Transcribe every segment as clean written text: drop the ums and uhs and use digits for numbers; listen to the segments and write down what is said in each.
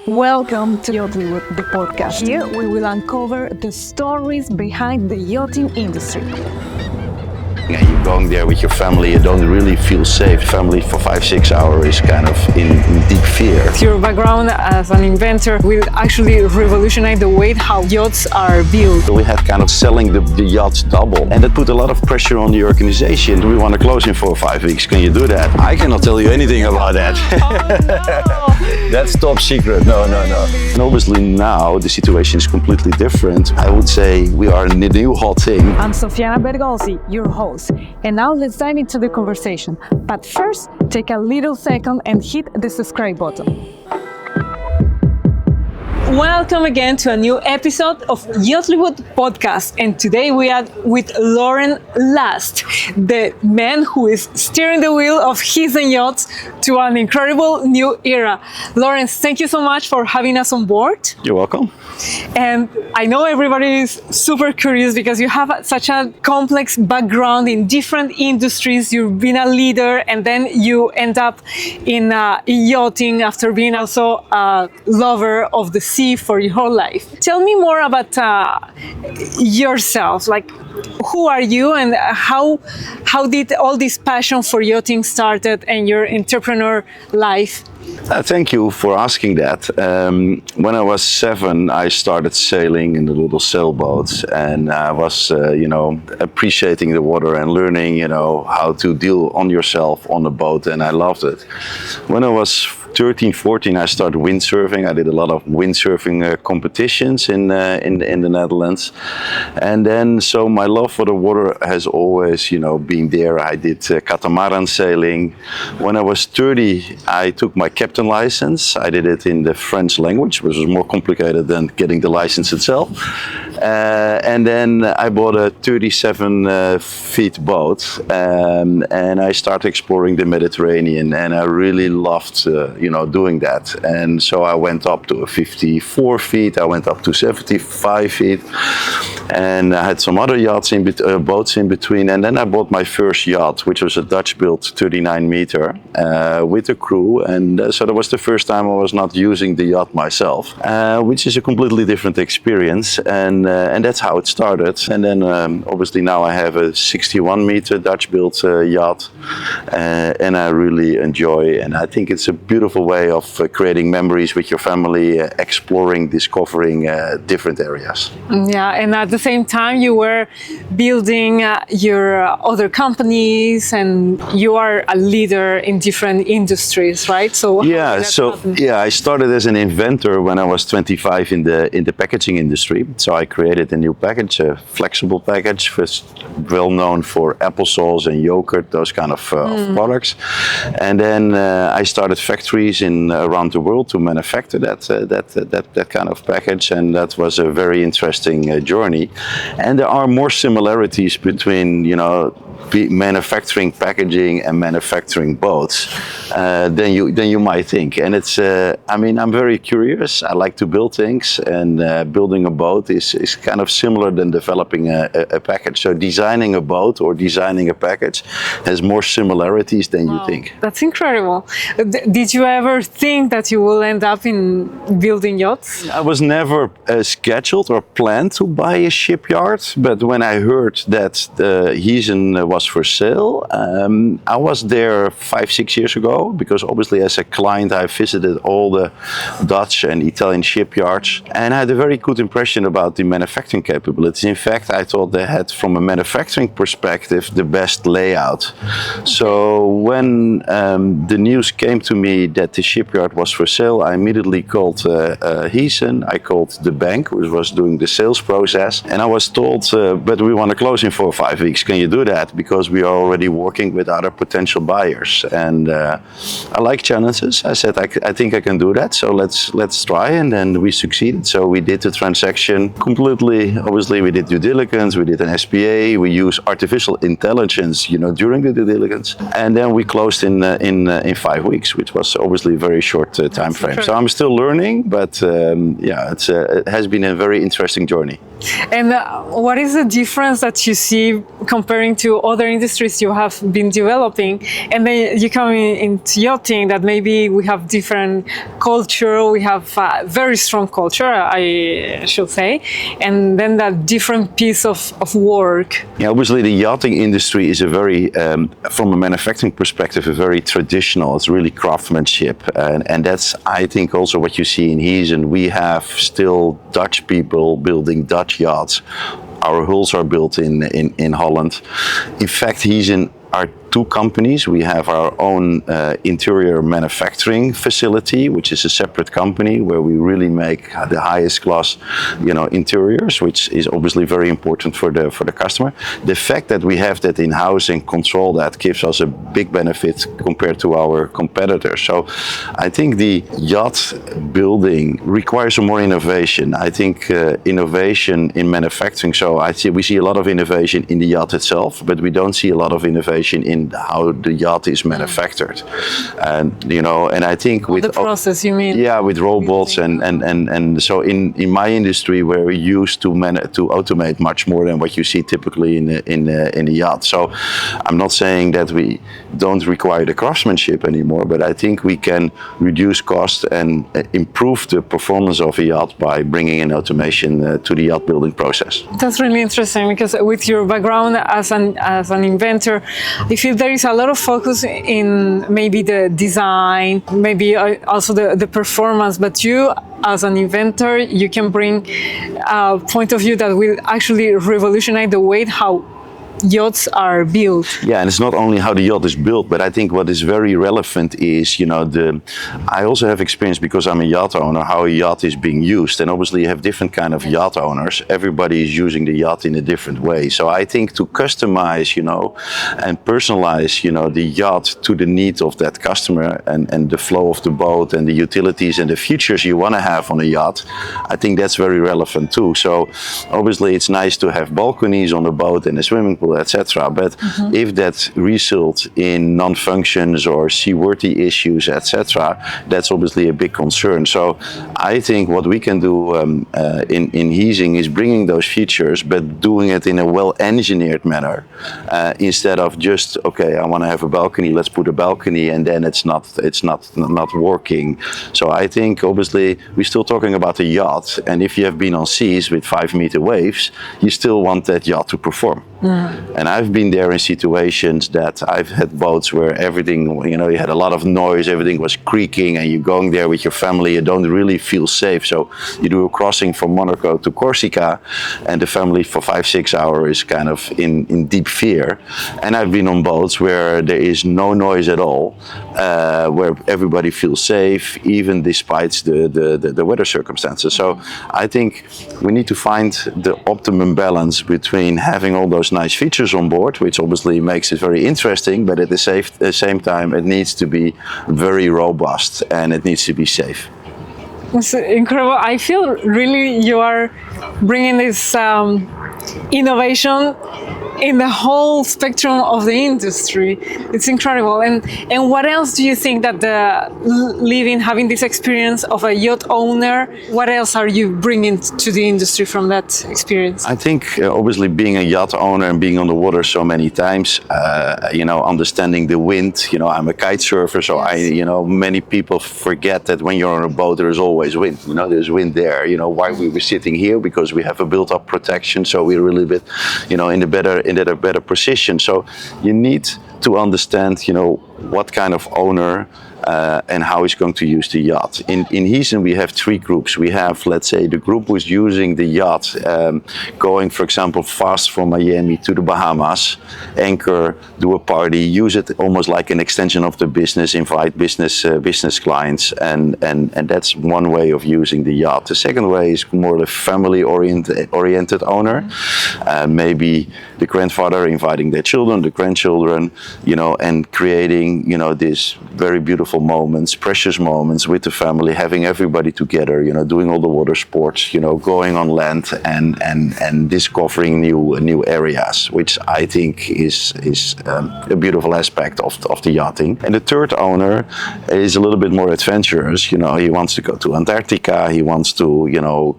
Welcome to Yachtllywood, the podcast. Here we will uncover the stories behind the yachting industry. And you're going there with your family, you don't really feel safe. Family for 5-6 hours is kind of in deep fear. Your background as an inventor will actually revolutionize the way how yachts are built. We had kind of selling the yachts double, and that put a lot of pressure on the organization. Do we want to close in 4 or 5 weeks? Can you do that? I cannot tell you anything about that. Oh, no. That's top secret. No. And obviously now the situation is completely different. I would say we are in the new hot thing. I'm Sofiana Bergolzi, your host. And now let's dive into the conversation. But first, take a little second and hit the subscribe button. Welcome again to a new episode of Yachtllywood Podcast. And today we are with Lauren Last, the man who is steering the wheel of Heesen Yachts to an incredible new era. Lauren, thank you so much for having us on board. You're welcome. And I know everybody is super curious because you have such a complex background in different industries. You've been a leader and then you end up in yachting after being also a lover of the sea for your whole life. Tell me more about yourself. Like, who are you and how did all this passion for yachting started and your entrepreneur life? Thank you for asking that. When I was 7, I started sailing in the little sailboats, and I was, appreciating the water and learning, how to deal on yourself on a boat, and I loved it. When I was 13, 14, I started windsurfing. I did a lot of windsurfing competitions in the Netherlands, and then so my love for the water has always, been there. I did catamaran sailing. When I was 30, I took my captain license. I did it in the French language, which was more complicated than getting the license itself. And then I bought a 37 feet boat, and I started exploring the Mediterranean, and I really loved doing that. And so I went up to 54 feet, I went up to 75 feet, and I had some other yachts boats in between. And then I bought my first yacht, which was a Dutch-built 39 meter with a crew. And so that was the first time I was not using the yacht myself, which is a completely different experience. And that's how it started. And then obviously now I have a 61 meter Dutch-built yacht, and I really enjoy. And I think it's a beautiful way of creating memories with your family, exploring, discovering different areas. Yeah, and at the same time you were building your other companies, and you are a leader in different industries, right? So I started as an inventor when I was 25 in the packaging industry. So I created a new package, a flexible package, well known for applesauce and yogurt, those kind of products. And then I started factories around the world to manufacture that kind of package, and that was a very interesting journey. And there are more similarities between manufacturing packaging and manufacturing boats than you might think. And it's I'm very curious. I like to build things, and building a boat is kind of similar than developing a package. So designing a boat or designing a package has more similarities than you think. That's incredible. Did you ever think that you will end up in building yachts? I was never scheduled or planned to buy a shipyard, but when I heard that Heesen was for sale, I was there 5-6 years ago, because obviously as a client I visited all the Dutch and Italian shipyards, and I had a very good impression about the manufacturing capabilities. In fact, I thought they had, from a manufacturing perspective, the best layout. So when the news came to me that the shipyard was for sale, I immediately called Heesen. I called the bank, which was doing the sales process, and I was told, but we want to close in 4 or 5 weeks. Can you do that? Because we are already working with other potential buyers. And I like challenges. I said, I think I can do that. So let's try. And then we succeeded. So we did the transaction completely. Obviously, we did due diligence. We did an SPA. We used artificial intelligence, during the due diligence. And then we closed in 5 weeks, which was obviously a very short time frame. So I'm still learning, but it has been a very interesting journey. And what is the difference that you see comparing to other industries you have been developing, and then you come into yachting that maybe we have different culture, we have very strong culture, I should say, and then that different piece of work. Yeah, obviously the yachting industry is a very, from a manufacturing perspective, a very traditional, it's really craftsmanship. And that's, I think, also what you see in Heesen. We have still Dutch people building Dutch yachts. Our hulls are built in Holland. In fact, Heesen are two companies. We have our own interior manufacturing facility, which is a separate company where we really make the highest class, interiors, which is obviously very important for the customer. The fact that we have that in-house and control that gives us a big benefit compared to our competitors. So I think the yacht building requires some more innovation. I think innovation in manufacturing. So we see a lot of innovation in the yacht itself, but we don't see a lot of innovation in how the yacht is manufactured, and I think with the process, you mean? Yeah, with robots and so in my industry we're used to automate much more than what you see typically in the yacht. So I'm not saying that we don't require the craftsmanship anymore, but I think we can reduce cost and improve the performance of a yacht by bringing in automation to the yacht building process. That's really interesting, because with your background as an inventor, I feel there is a lot of focus in maybe the design, maybe also the performance, but you as an inventor, you can bring a point of view that will actually revolutionize the way how yachts are built. Yeah, and it's not only how the yacht is built, but I think what is very relevant is, I also have experience, because I'm a yacht owner, how a yacht is being used. And obviously you have different kind of yacht owners. Everybody is using the yacht in a different way. So I think to customize, and personalize, the yacht to the needs of that customer and the flow of the boat and the utilities and the features you want to have on a yacht, I think that's very relevant too. So obviously it's nice to have balconies on the boat and a swimming pool, etc. But if that results in non-functions or seaworthy issues, etc., that's obviously a big concern. So I think what we can do in Heesen is bringing those features, but doing it in a well-engineered manner, instead of just, okay, I want to have a balcony, let's put a balcony, and then it's not working. So I think obviously we're still talking about a yacht, and if you have been on seas with 5-meter waves, you still want that yacht to perform. And I've been there in situations that I've had boats where everything, you had a lot of noise, everything was creaking, and you're going there with your family, you don't really feel safe. So you do a crossing from Monaco to Corsica, and the family for 5-6 hours is kind of in deep fear. And I've been on boats where there is no noise at all, where everybody feels safe, even despite the weather circumstances. So I think we need to find the optimum balance between having all those nice features on board, which obviously makes it very interesting, but at the same time it needs to be very robust and it needs to be safe. It's incredible. I feel really you are bringing this innovation in the whole spectrum of the industry. It's incredible. And what else do you think that having this experience of a yacht owner, what else are you bringing to the industry from that experience? I think obviously being a yacht owner and being on the water so many times, understanding the wind, I'm a kite surfer, so many people forget that when you're on a boat there is always wind, there's wind there. Why we were sitting here? Because we have a built-up protection, so we're a little bit, in a better position. So you need to understand, what kind of owner and how he's going to use the yacht. In Heesen we have 3 groups. We have, let's say, the group who's using the yacht, going, for example, fast from Miami to the Bahamas, anchor, do a party, use it almost like an extension of the business, invite business clients, and that's one way of using the yacht. The second way is more the family-oriented owner, maybe the grandfather inviting their children, the grandchildren, and creating, this very beautiful beautiful moments, precious moments with the family, having everybody together, doing all the water sports, going on land and discovering new areas, which I think is a beautiful aspect of the yachting. And the third owner is a little bit more adventurous. He wants to go to Antarctica, he wants to,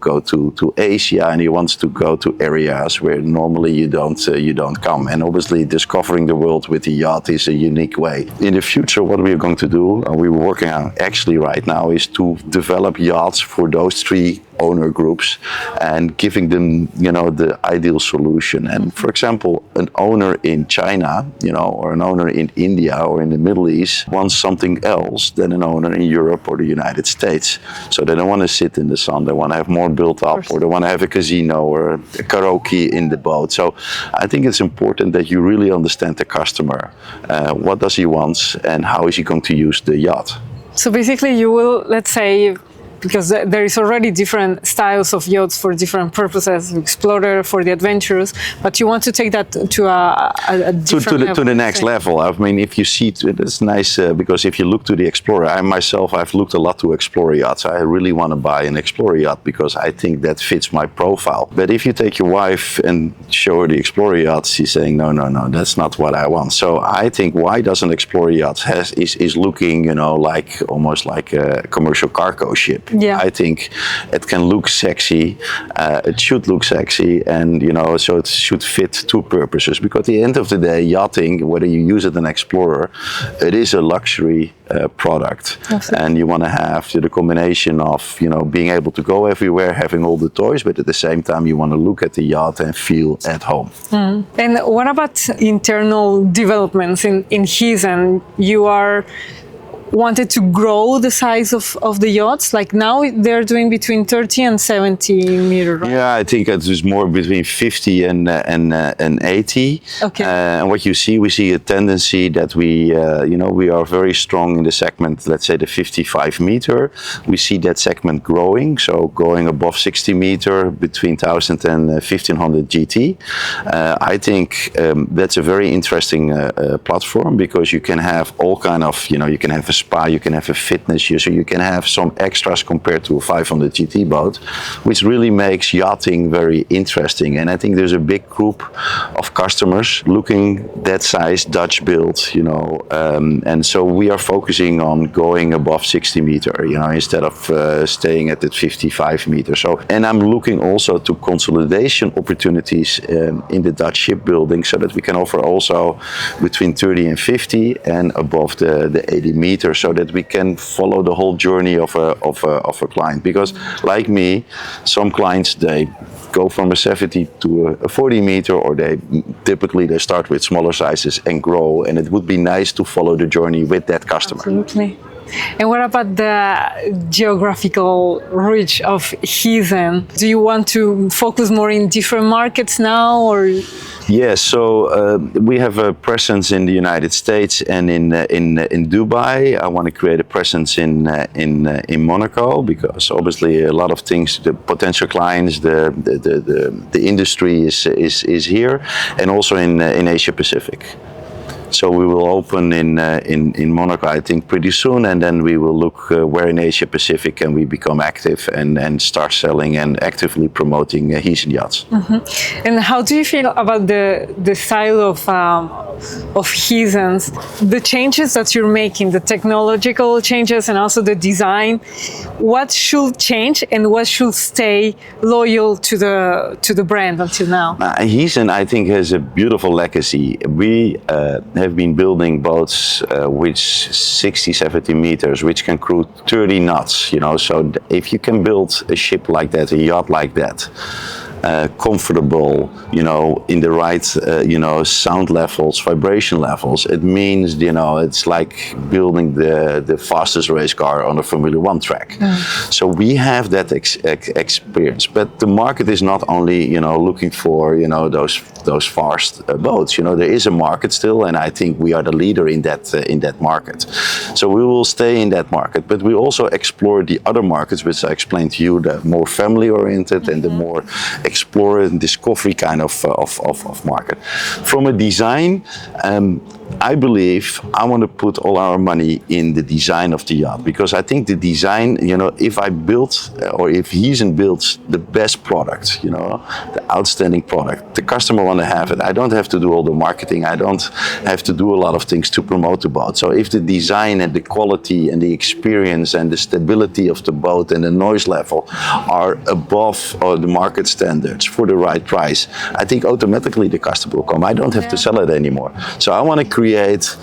go to Asia, and he wants to go to areas where normally you don't come. And obviously discovering the world with the yacht is a unique way. In the future, what we are going to do, and we're working on actually right now, is to develop yachts for those three owner groups and giving them, the ideal solution. And for example, an owner in China, or an owner in India or in the Middle East wants something else than an owner in Europe or the United States. So they don't want to sit in the sun, they want to have more built up, or they want to have a casino or a karaoke in the boat. So I think it's important that you really understand the customer. What does he want and how is he going to use the yacht? So basically you will, let's say, because there is already different styles of yachts for different purposes, explorer for the adventurers, but you want to take that to a different level. To the next level. I mean, if you see, it's nice because if you look to the explorer, I've looked a lot to explorer yachts. I really want to buy an explorer yacht because I think that fits my profile. But if you take your wife and show her the explorer yacht, she's saying, no, that's not what I want. So I think, why does an explorer yacht is looking, like almost like a commercial cargo ship? Yeah. I think it can look sexy, it should look sexy, and so it should fit two purposes. Because at the end of the day, yachting, whether you use it as an explorer, it is a luxury product. Absolutely. And you want to have the combination of being able to go everywhere, having all the toys, but at the same time you want to look at the yacht and feel at home. And what about internal developments in Heesen? You are wanted to grow the size of the yachts? Like now they're doing between 30 and 70 meters, right? Yeah, I think it is more between 50 and 80. Okay. And what we see a tendency that we are very strong in the segment, let's say the 55 meter. We see that segment growing, so going above 60 meter, between 1000 and 1500 GT. I think that's a very interesting platform because you can have all kind of, you can have a spa, you can have a fitness, so you can have some extras compared to a 500 GT boat, which really makes yachting very interesting. And I think there's a big group of customers looking that size, Dutch build, and so we are focusing on going above 60 meter, instead of staying at that 55 meter. So, and I'm looking also to consolidation opportunities in the Dutch shipbuilding so that we can offer also between 30 and 50 and above the 80 meters, so that we can follow the whole journey of a client. Because like me, some clients, they go from a 70 to a 40 meter, or they typically start with smaller sizes and grow, and it would be nice to follow the journey with that customer. Absolutely. And what about the geographical reach of Heesen? Do you want to focus more in different markets now, or? Yes, so we have a presence in the United States and in Dubai. I want to create a presence in Monaco, because obviously a lot of things, the potential clients, the industry is here, and also in Asia Pacific. So we will open in Monaco, I think, pretty soon, and then we will look where in Asia Pacific can we become active and start selling and actively promoting Heesen Yachts. Mm-hmm. And how do you feel about the style of Heesen's, the changes that you're making, the technological changes and also the design? What should change and what should stay loyal to the brand until now? Heesen, I think, has a beautiful legacy. We have been building boats which 60, 70 meters, which can cruise 30 knots, so if you can build a ship like that, a yacht like that, comfortable, in the right, sound levels, vibration levels, it means, it's like building the fastest race car on a Formula One track. So we have that experience, but the market is not only, looking for, those fast boats. There is a market still, and I think we are the leader in that market. So we will stay in that market, but we also explore the other markets, which I explained to you, the more family-oriented and the more explorer and discovery kind of market. From a design, I believe I want to put all our money in the design of the yacht, because I think the design, if I build or if Heesen builds the best product, the outstanding product, the customer want to have it. I don't have to do all the marketing. I don't have to do a lot of things to promote the boat. So if the design and the quality and the experience and the stability of the boat and the noise level are above the market standards for the right price, I think automatically the customer will come. I don't have to sell it anymore. So I want to create,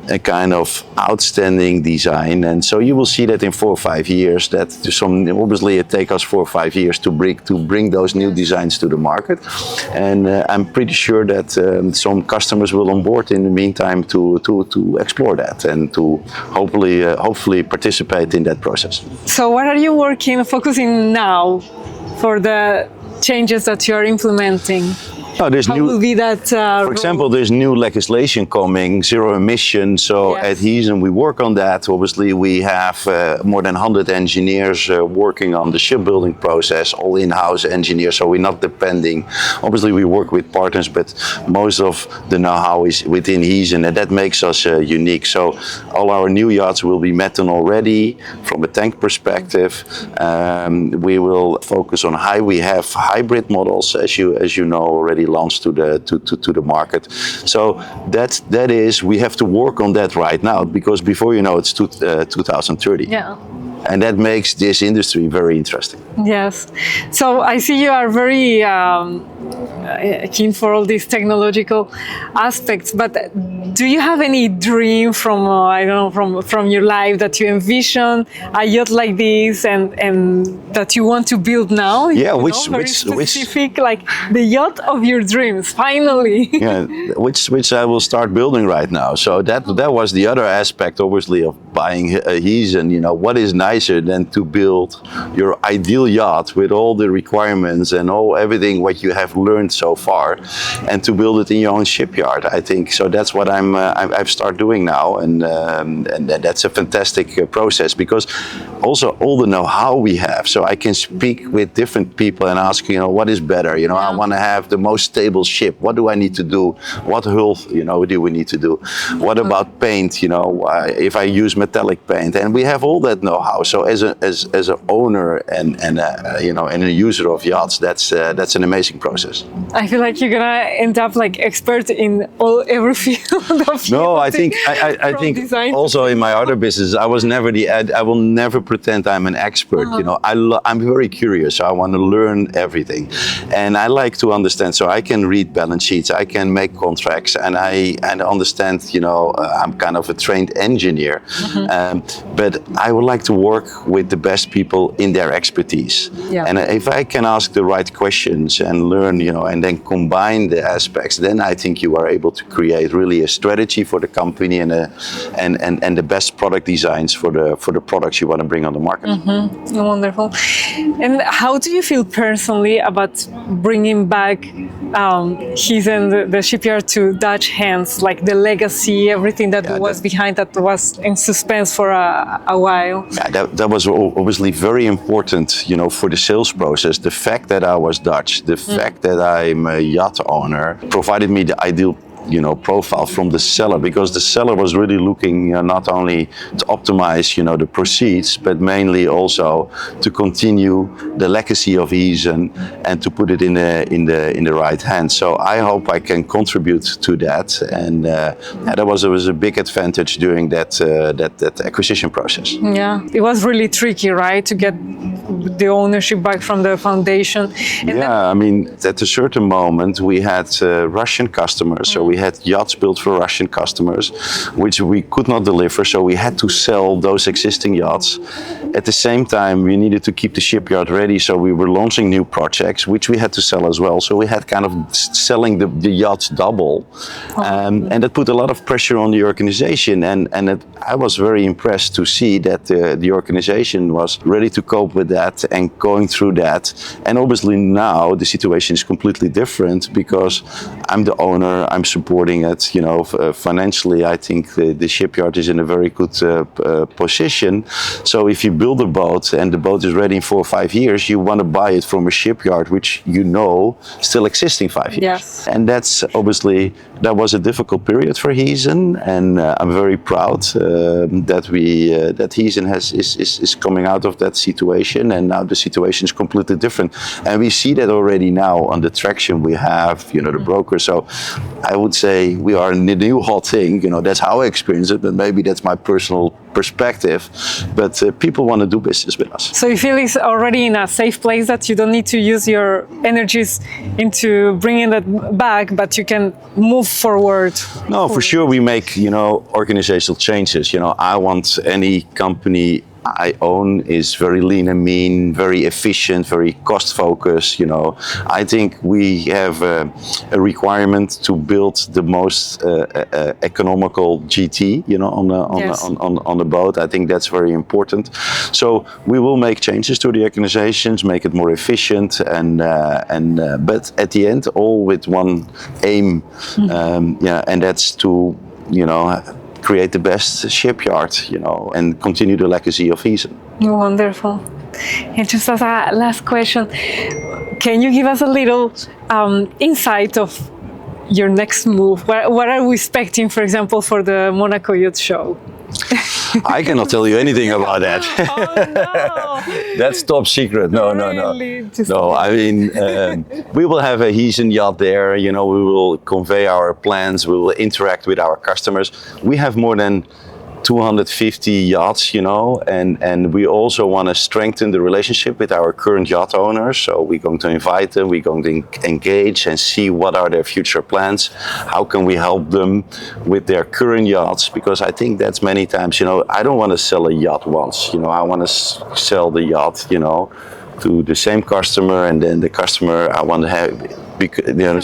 a kind of outstanding design, and so you will see that in 4 or 5 years. Obviously it takes us 4 or 5 years to bring those new designs to the market, and I'm pretty sure that some customers will on board in the meantime to explore that and to hopefully participate in that process. So what are you focusing now for the changes that you are implementing? Oh, will be that? For example, there's new legislation coming, zero emission. So at Heesen we work on that. Obviously, we have more than 100 engineers working on the shipbuilding process, all in-house engineers. So we're not depending. Obviously, we work with partners, but most of the know-how is within Heesen, and that makes us unique. So all our new yachts will be methanol ready from a tank perspective. We will focus on we have hybrid models, as you know already, launched to the market. So that is, we have to work on that right now, because before it's 2030. Yeah. And that makes this industry very interesting. Yes. So I see you are very keen for all these technological aspects, but do you have any dream from from your life that you envision a yacht like this and that you want to build now? Yeah, which specific, like the yacht of your dreams, finally. Yeah, which I will start building right now. So that was the other aspect, obviously, of buying a Heesen. What is nicer than to build your ideal yacht with all the requirements and everything what you have learned so far, and to build it in your own shipyard. I think so. That's what I've started doing now, and that's a fantastic process, because also all the know-how we have. So I can speak with different people and ask, what is better? I want to have the most stable ship. What do I need to do? What hull, do we need to do? What about paint? If I use metallic paint, and we have all that know-how. So as an owner and a user of yachts, that's an amazing process. I feel like you're gonna end up like expert in every field of No, I think also in my other business, I will never pretend I'm an expert. I'm very curious. So I want to learn everything, and I like to understand. So I can read balance sheets, I can make contracts, and I understand. I'm kind of a trained engineer, but I would like to work with the best people in their expertise. Yeah. And if I can ask the right questions and learn, and then combine the aspects, then I think you are able to create really a strategy for the company and the best product designs for the products you want to bring on the market. Mm-hmm. Wonderful. And how do you feel personally about bringing back Heesen, the shipyard, to Dutch hands, like the legacy, everything that was behind that was in suspense for a while? Yeah, that was obviously very important, for the sales process. The fact that I was Dutch, the fact that I'm a yacht owner, provided me the ideal profile from the seller, because the seller was really looking not only to optimize the proceeds, but mainly also to continue the legacy of Heesen and to put it in the right hands. So I hope I can contribute to that, and that was a big advantage during that acquisition process. Yeah, it was really tricky, right, to get the ownership back from the foundation. And I mean, at a certain moment we had Russian customers, so we had yachts built for Russian customers, which we could not deliver, so we had to sell those existing yachts. At the same time, we needed to keep the shipyard ready, so we were launching new projects, which we had to sell as well. So we had kind of selling the yachts double, and that put a lot of pressure on the organization. And I was very impressed to see that the organization was ready to cope with that and going through that. And obviously now the situation is completely different, because I'm the owner, I'm supporting it. Financially, I think the shipyard is in a very good position. So if you build a boat and the boat is ready in 4 or 5 years, you want to buy it from a shipyard which still exists in 5 years. Yes. And that's obviously that was a difficult period for Heesen, and I'm very proud that Heesen is coming out of that situation, and now the situation is completely different. And we see that already now on the traction we have, the brokers. So I would say we are in the new hot thing. That's how I experience it, but maybe that's my personal perspective. But people want to do business with us. So you feel it's already in a safe place, that you don't need to use your energies into bringing that back, but you can move forward. No, for sure we make, organizational changes. I want any company I own is very lean and mean, very efficient, very cost focused. I think we have a requirement to build the most economical GT, on the boat. I think that's very important. So we will make changes to the organizations, make it more efficient, but at the end, all with one aim, and that's to create the best shipyard, and continue the legacy of Heesen. Wonderful. And just as a last question, can you give us a little insight of your next move? What are we expecting, for example, for the Monaco Yacht Show? I cannot tell you anything about that. Oh, no. That's top secret. No. Really? No, I mean, we will have a Heesen yacht there. We will convey our plans. We will interact with our customers. We have more than 250 yachts, and we also want to strengthen the relationship with our current yacht owners. So we're going to invite them, we're going to engage and see what are their future plans. How can we help them with their current yachts? Because I think that's many times, I don't want to sell a yacht once, I want to sell the yacht, to the same customer, and then the customer I want to have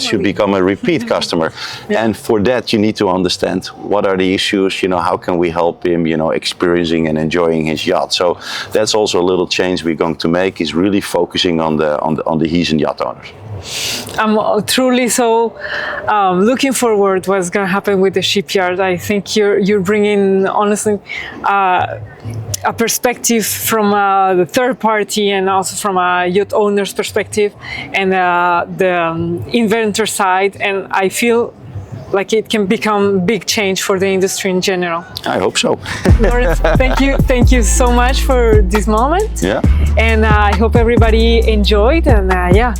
should become a repeat customer. Yeah. And for that you need to understand what are the issues, how can we help him, experiencing and enjoying his yacht. So that's also a little change we're going to make, is really focusing on the Heesen yacht owners. I'm truly so looking forward what's going to happen with the shipyard. I think you're bringing, honestly, a perspective from the third party, and also from a yacht owner's perspective, and the inventor side. And I feel like it can become big change for the industry in general. I hope so. Lawrence, thank you so much for this moment. Yeah. And I hope everybody enjoyed, and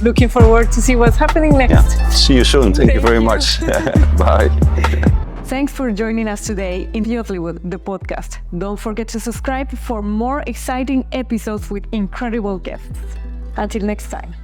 looking forward to see what's happening next. Yeah. See you soon. Thank you very much. Bye. Thanks for joining us today in Yachtllywood, the podcast. Don't forget to subscribe for more exciting episodes with incredible guests. Until next time.